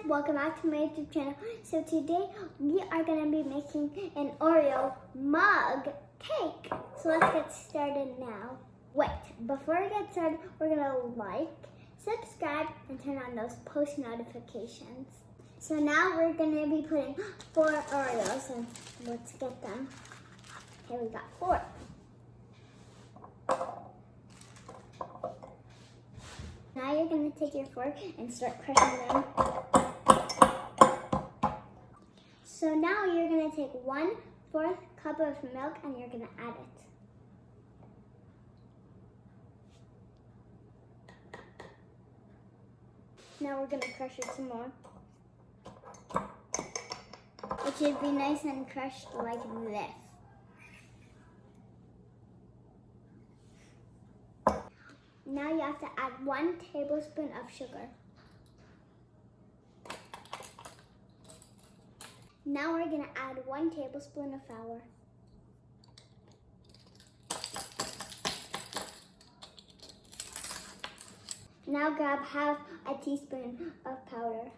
welcome back to my YouTube channel. So today we are going to be making an Oreo mug cake. So let's get started now. Wait, before we get started, we're going to like, subscribe, and turn on those post notifications. So now we're going to be putting 4 Oreos, and let's get them. Okay, we got 4. Now you're going to take your fork and start crushing them. So now you're going to take 1/4 cup of milk and you're going to add it. Now we're going to crush it some more. It should be nice and crushed like this. Now you have to add 1 tablespoon of sugar. Now we're going to add 1 tablespoon of flour. Now grab half a teaspoon of powder.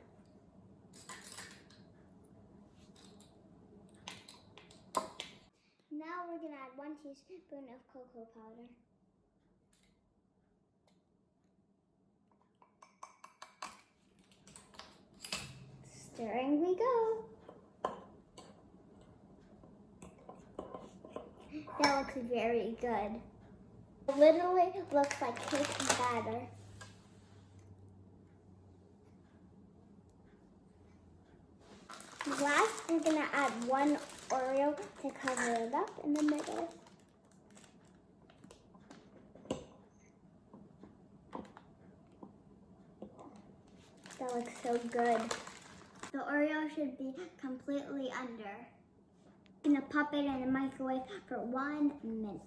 Now we're going to add 1 teaspoon of cocoa powder. Stirring we go. That looks very good. It literally looks like cake batter. Last, we're gonna add 1 Oreo to cover it up in the middle. That looks so good. The Oreo should be completely under. I'm gonna pop it in the microwave for 1 minute.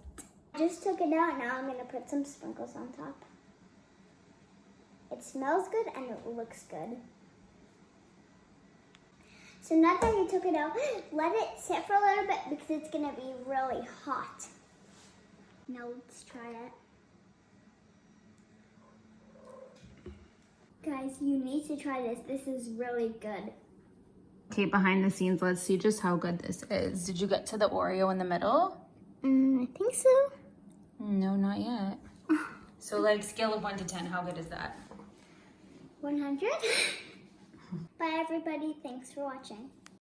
I just took it out, now I'm gonna put some sprinkles on top. It smells good and it looks good. So now that you took it out, let it sit for a little bit because it's gonna be really hot. Now let's try it. Guys, you need to try this. This is really good. Okay, behind the scenes, let's see just how good this is. Did you get to the Oreo in the middle? I think so. No, not yet. So like scale of 1 to 10, how good is that? 100. Bye everybody, thanks for watching.